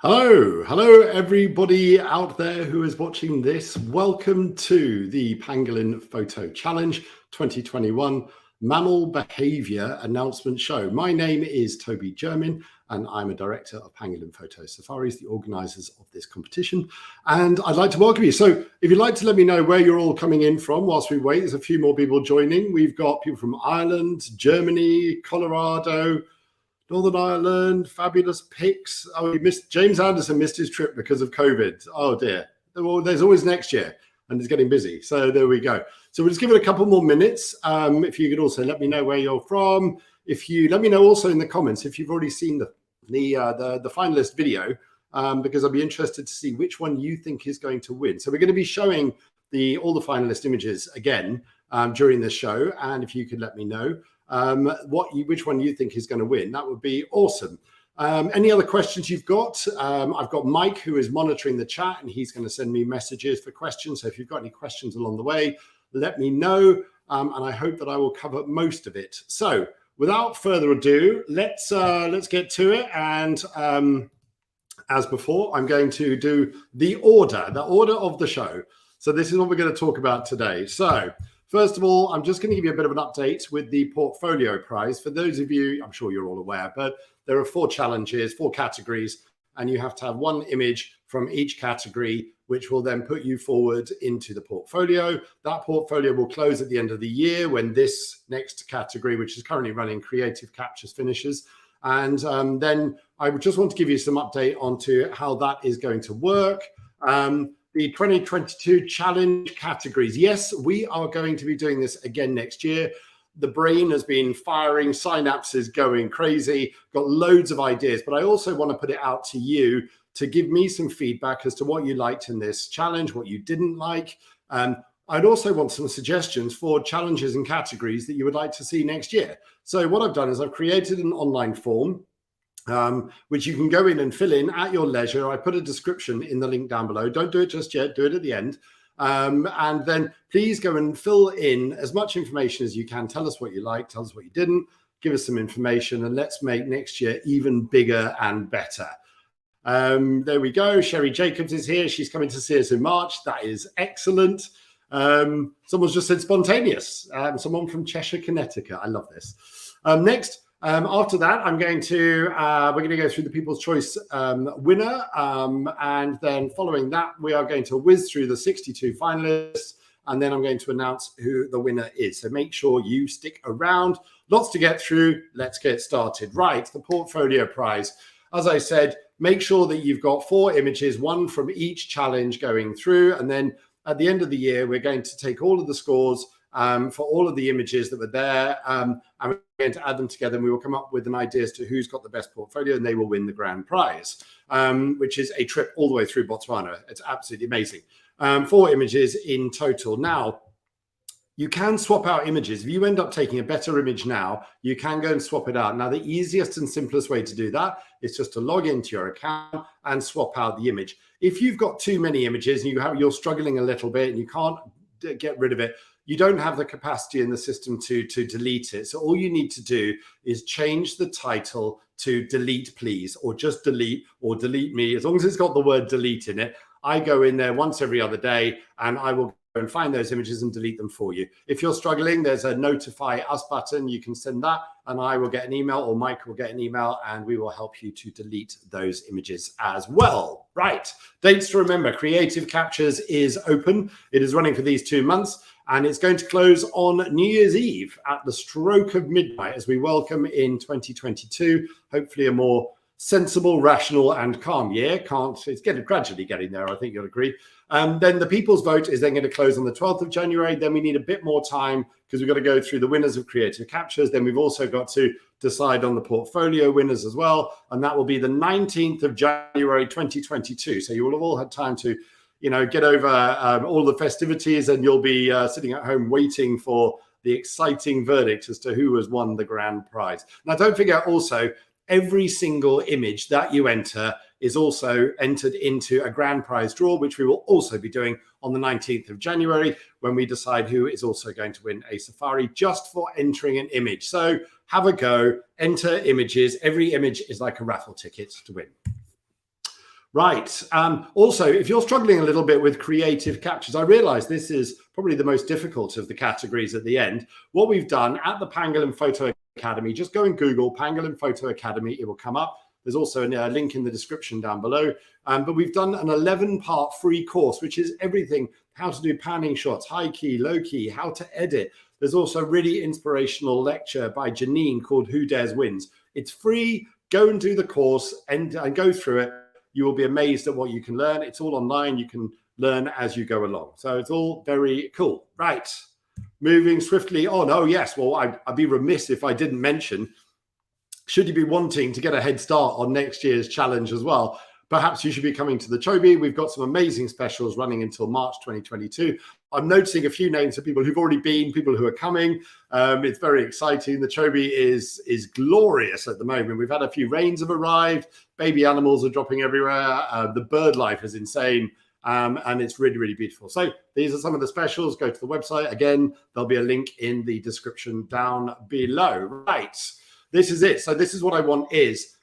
Hello everybody out there who is watching this. Welcome to the Pangolin Photo Challenge 2021 Mammal Behaviour Announcement Show. My name is Toby and I'm a director of Pangolin Photo Safaris, the organisers of this competition. And I'd like to welcome you. So if you'd like to let me know where you're all coming in from whilst we wait, there's a few more people joining. We've got people from Ireland, Germany, Colorado, Northern Ireland, fabulous pics. Oh, James Anderson missed his trip because of COVID. Oh dear. Well, there's always next year and it's getting busy. So there we go. So we'll just give it a couple more minutes. If you could also let me know where you're from. If you let me know also in the comments if you've already seen the finalist video, because I'll be interested to see which one you think is going to win. So we're going to be showing all the finalist images again during this show, and if you could let me know which one you think is going to win, that would be awesome. Any other questions you've got? I've got Mike who is monitoring the chat and he's going to send me messages for questions. So if you've got any questions along the way, let me know. And I hope that I will cover most of it. So without further ado, let's get to it. And as before, I'm going to do the order of the show. So this is what we're going to talk about today. So first of all, I'm just going to give you a bit of an update with the portfolio prize. For those of you, I'm sure you're all aware, but there are 4 challenges, 4 categories, and you have to have one image from each category, which will then put you forward into the portfolio. That portfolio will close at the end of the year when this next category, which is currently running, creative captures, finishes. And then I just want to give you some update onto how that is going to work. The 2022 challenge categories. Yes, we are going to be doing this again next year. The brain has been firing, synapses going crazy, got loads of ideas, but I also want to put it out to you to give me some feedback as to what you liked in this challenge, what you didn't like. I'd also want some suggestions for challenges and categories that you would like to see next year. So what I've done is I've created an online form which you can go in and fill in at your leisure. I put a description in the link down below. Don't do it just yet, do it at the end. And then please go and fill in as much information as you can. Tell us what you liked, tell us what you didn't, give us some information, and let's make next year even bigger and better. There we go. Sherry Jacobs is here. She's coming to see us in March. That is excellent. Someone's just said spontaneous. Someone from Cheshire, Connecticut. I love this. Next. After that, we're going to go through the People's Choice winner. And then following that, we are going to whiz through the 62 finalists. And then I'm going to announce who the winner is. So make sure you stick around. Lots to get through. Let's get started. Right, the portfolio prize. As I said, make sure that you've got 4 images, 1 from each challenge going through. And then at the end of the year, we're going to take all of the scores for all of the images that were there, and we're going to add them together, and we will come up with an idea as to who's got the best portfolio, and they will win the grand prize, which is a trip all the way through Botswana. It's absolutely amazing. 4 images in total. Now, you can swap out images. If you end up taking a better image now, you can go and swap it out. Now, the easiest and simplest way to do that is just to log into your account and swap out the image. If you've got too many images and you're struggling a little bit and you can't get rid of it, you don't have the capacity in the system to delete it. So all you need to do is change the title to delete please, or just delete, or delete me. As long as it's got the word delete in it, I go in there once every other day and I will go and find those images and delete them for you. If you're struggling, there's a notify us button. You can send that and I will get an email, or Mike will get an email, and we will help you to delete those images as well. Right, dates to remember. Creative Captures is open. It is running for these 2 months. And it's going to close on New Year's Eve at the stroke of midnight as we welcome in 2022, hopefully a more sensible, rational and calm year. It's gradually getting there, I think you'll agree. Then the People's Vote is then going to close on the 12th of January. Then we need a bit more time because we've got to go through the winners of Creative Captures. Then we've also got to decide on the portfolio winners as well. And that will be the 19th of January, 2022. So you will have all had time to get over all the festivities, and you'll be sitting at home waiting for the exciting verdict as to who has won the grand prize. Now, don't forget also, every single image that you enter is also entered into a grand prize draw, which we will also be doing on the 19th of January when we decide who is also going to win a safari just for entering an image. So have a go, enter images. Every image is like a raffle ticket to win. Right. Also, if you're struggling a little bit with creative captures, I realize this is probably the most difficult of the categories at the end. What we've done at the Pangolin Photo Academy, just go and Google Pangolin Photo Academy. It will come up. There's also a link in the description down below. But we've done an 11-part free course, which is everything, how to do panning shots, high key, low key, how to edit. There's also a really inspirational lecture by Janine called Who Dares Wins. It's free. Go and do the course and go through it. You will be amazed at what you can learn. It's all online. You can learn as you go along. So it's all very cool. Right. Moving swiftly on. Oh, yes. Well, I'd be remiss if I didn't mention, should you be wanting to get a head start on next year's challenge as well, perhaps you should be coming to the Chobe. We've got some amazing specials running until March 2022. I'm noticing a few names of people who've already been, people who are coming. It's very exciting. The Chobe is glorious at the moment. We've had a few rains have arrived. Baby animals are dropping everywhere. The bird life is insane. And it's really, really beautiful. So these are some of the specials. Go to the website. Again, there'll be a link in the description down below. Right. This is it. So this is what I want is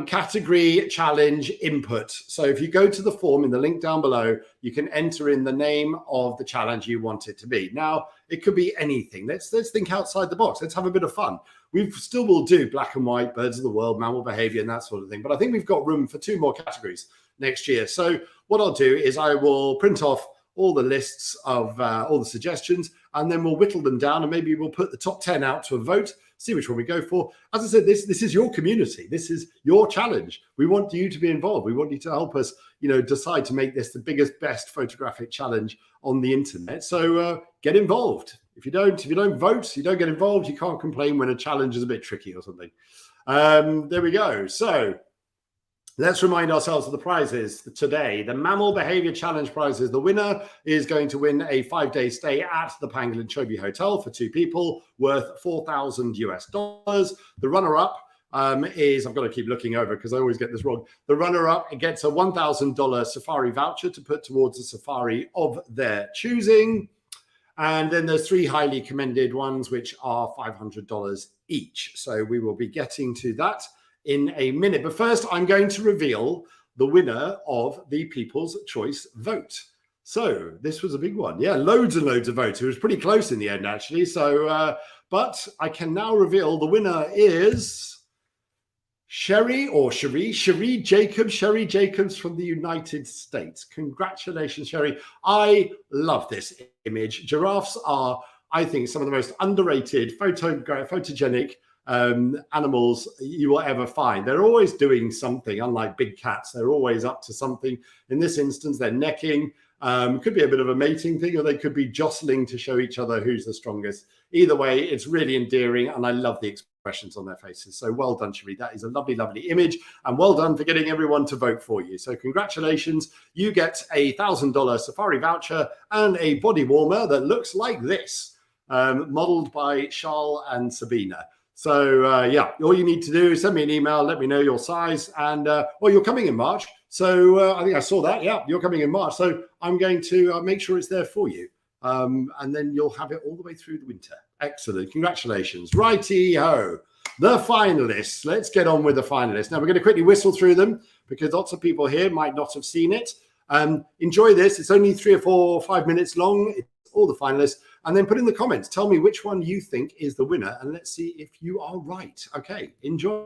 category challenge input. So if you go to the form in the link down below, you can enter in the name of the challenge you want it to be. Now, it could be anything. Let's think outside the box. Let's have a bit of fun. We still will do black and white, birds of the world, mammal behavior, and that sort of thing. But I think we've got room for 2 more categories next year. So what I'll do is I will print off all the lists of all the suggestions, and then we'll whittle them down, and maybe we'll put the top 10 out to a vote, see which one we go for. As I said, this is your community. This is your challenge. We want you to be involved. We want you to help us, decide to make this the biggest, best photographic challenge on the internet. So get involved. If you don't vote, you don't get involved, you can't complain when a challenge is a bit tricky or something. There we go. So let's remind ourselves of the prizes today. The Mammal Behaviour Challenge prizes. The winner is going to win a 5-day stay at the Pangolin Chobe Hotel for 2 people worth $4,000 US. The runner-up is, I've got to keep looking over because I always get this wrong. The runner-up gets a $1,000 safari voucher to put towards a safari of their choosing. And then there's 3 highly commended ones, which are $500 each. So we will be getting to that in a minute. But first, I'm going to reveal the winner of the People's Choice vote. So this was a big one. Yeah, loads and loads of votes. It was pretty close in the end, actually. So, but I can now reveal the winner is Sherry Jacobs from the United States. Congratulations, Sherry. I love this image. Giraffes are, I think, some of the most underrated photogenic animals you will ever find. They're always doing something, unlike big cats. They're always up to something. In this instance, they're necking. Could be a bit of a mating thing, or they could be jostling to show each other who's the strongest. Either way, it's really endearing, and I love the expressions on their faces. So well done, Cherie. That is a lovely, lovely image, and well done for getting everyone to vote for you. So congratulations. You get a $1,000 safari voucher and a body warmer that looks like this, modeled by Charles and Sabina. So yeah, all you need to do is send me an email, let me know your size, and well, you're coming in March. So I think I saw that. Yeah, you're coming in March. So I'm going to make sure it's there for you. And then you'll have it all the way through the winter. Excellent. Congratulations. Righty-ho. The finalists. Let's get on with the finalists. Now, we're going to quickly whistle through them because lots of people here might not have seen it. Enjoy this. It's only 3 or 4 or 5 minutes long. It's all the finalists. And then put in the comments. Tell me which one you think is the winner. And let's see if you are right. Okay, enjoy.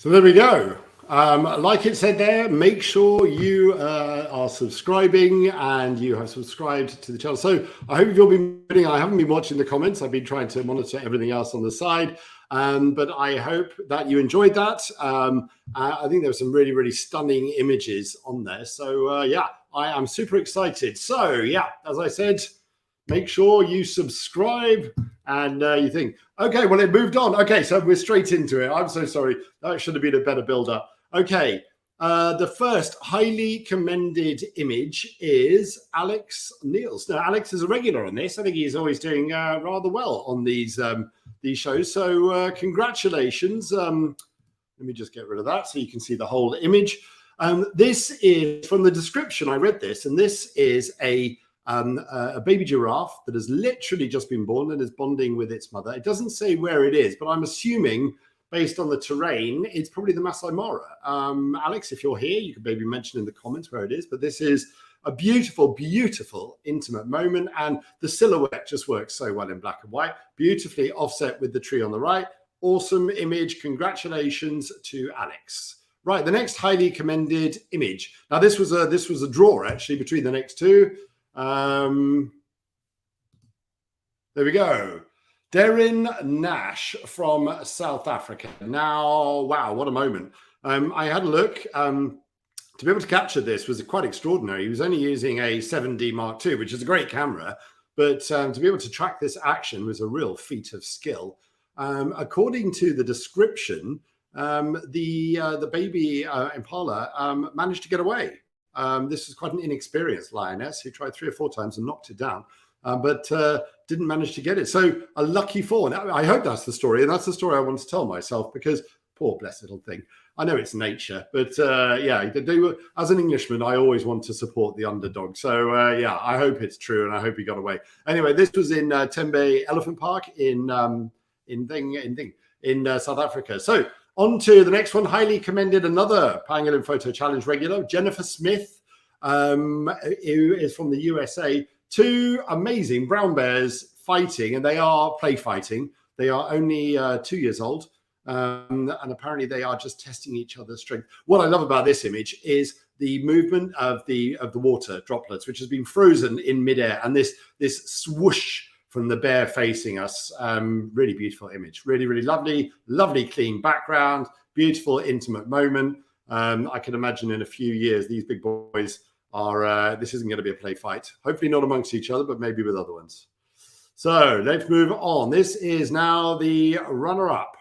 So there we go. Like it said there, make sure you are subscribing and you have subscribed to the channel. So I hope you've all been reading. I haven't been watching the comments. I've been trying to monitor everything else on the side. But I hope that you enjoyed that. I think there were some really, really stunning images on there. So yeah, I am super excited. So yeah, as I said, make sure you subscribe and you think, okay, well, it moved on. Okay, so we're straight into it. I'm so sorry. That should have been a better build-up. Okay, the first highly commended image is Alex Niels. Now, Alex is a regular on this. I think he's always doing rather well on these shows. So congratulations. Let me just get rid of that so you can see the whole image. This is from the description. I read this, and this is a baby giraffe that has literally just been born and is bonding with its mother. It doesn't say where it is, but I'm assuming based on the terrain, it's probably the Masai Mara. Alex, if you're here, you could maybe mention in the comments where it is, but this is a beautiful, beautiful intimate moment. And the silhouette just works so well in black and white, beautifully offset with the tree on the right. Awesome image. Congratulations to Alex. Right, the next highly commended image. Now, this was a draw actually between the next two. There we go. Darren Nash from South Africa. Now, wow, what a moment. I had a look. To be able to capture this was quite extraordinary. He was only using a 7D Mark II, which is a great camera, but to be able to track this action was a real feat of skill. According to the description, the baby impala managed to get away. This is quite an inexperienced lioness who tried 3 or 4 times and knocked it down, but didn't manage to get it. So a lucky fall. Now, I hope that's the story, and that's the story I want to tell myself, because poor blessed little thing. I know it's nature, but yeah, as an Englishman, I always want to support the underdog. So yeah, I hope it's true, and I hope he got away. Anyway, this was in Tembe Elephant Park in South Africa. So on to the next one, highly commended, another Pangolin Photo Challenge regular, Jennifer Smith, who is from the USA. 2 amazing brown bears fighting, and they are play fighting. They are only 2 years old, and apparently they are just testing each other's strength. What I love about this image is the movement of the water droplets, which has been frozen in midair, and this swoosh from the bear facing us. Really beautiful image. Really, really lovely, lovely clean background, beautiful intimate moment. I can imagine in a few years, these big boys are, this isn't going to be a play fight. Hopefully not amongst each other, but maybe with other ones. So let's move on. This is now the runner-up.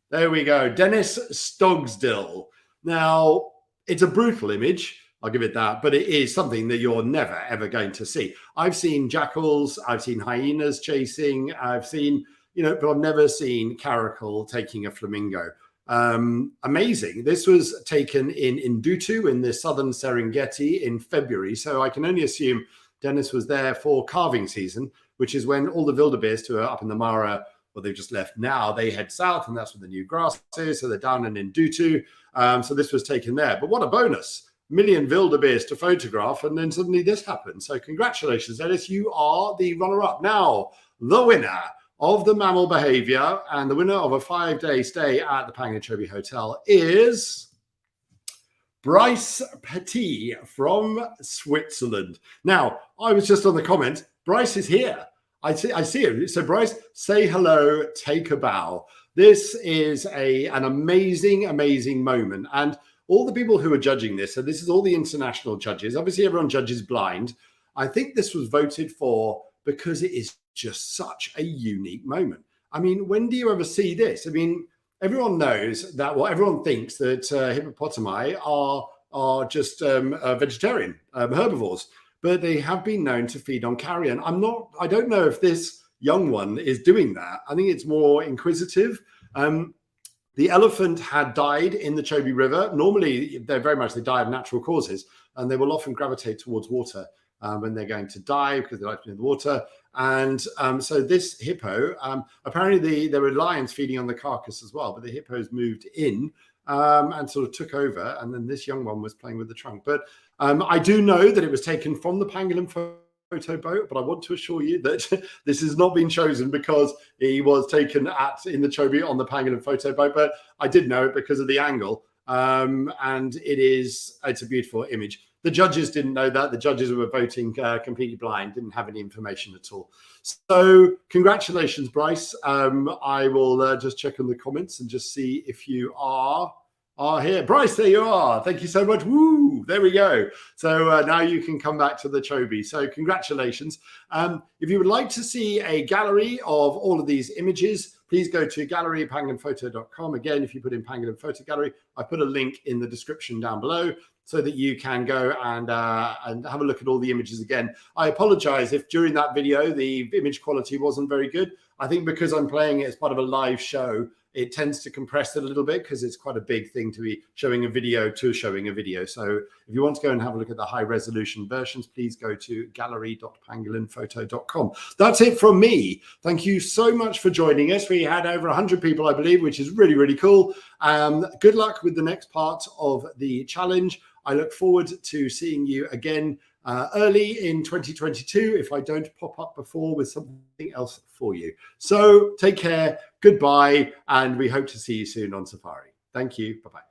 There we go. Dennis Stogsdill. Now, it's a brutal image. I'll give it that, but it is something that you're never, ever going to see. I've seen jackals, I've seen hyenas chasing, I've seen, but I've never seen caracal taking a flamingo. Amazing. This was taken in Ndutu in the southern Serengeti in February. So I can only assume Dennis was there for calving season, which is when all the wildebeest who are up in the Mara, well, they've just left now, they head south, and that's where the new grass is. So they're down in Ndutu. So this was taken there. But what a bonus. Million wildebeest to photograph, and then suddenly this happened. So congratulations, Dennis. You are the runner-up. Now, the winner of the Mammal Behaviour and the winner of a 5-day stay at the Pangolin Chobe Hotel is Bryce Petit from Switzerland. Now, I was just on the comment. Bryce is here. I see him. So Bryce, say hello, take a bow. This is an amazing, amazing moment. And all the people who are judging this, so this is all the international judges. Obviously, everyone judges blind. I think this was voted for because it is just such a unique moment. I mean, when do you ever see this? I mean, everyone knows that, well, everyone thinks that hippopotami are just vegetarian herbivores, but they have been known to feed on carrion. I don't know if this young one is doing that. I think it's more inquisitive. The elephant had died in the Chobe River. Normally, they die of natural causes, and they will often gravitate towards water when they're going to die because they like to be in the water. And so this hippo, apparently there were lions feeding on the carcass as well, but the hippos moved in and sort of took over, and then this young one was playing with the trunk. But I do know that it was taken from the Pangolin Photo photo boat, but I want to assure you that this has not been chosen because he was taken in the Chobe on the Pangolin Photo boat, but I did know it because of the angle. And it's a beautiful image. The judges didn't know that. The judges were voting completely blind, didn't have any information at all. So congratulations, Bryce. I will just check on the comments and just see if you are here. Bryce, there you are. Thank you so much. Woo, there we go. So now you can come back to the Chobe. So congratulations. If you would like to see a gallery of all of these images, please go to gallery.pangolinphoto.com. Again, if you put in Pangolin Photo Gallery, I put a link in the description down below so that you can go and have a look at all the images again. I apologize if during that video the image quality wasn't very good. I think because I'm playing it as part of a live show, it tends to compress it a little bit because it's quite a big thing to be showing a video to showing a video. So if you want to go and have a look at the high resolution versions, please go to gallery.pangolinphoto.com. That's it from me. Thank you so much for joining us. We had over 100 people, I believe, which is really, really cool. Good luck with the next part of the challenge. I look forward to seeing you again early in 2022 if I don't pop up before with something else for you. So take care, goodbye, and we hope to see you soon on Safari. Thank you. Bye-bye.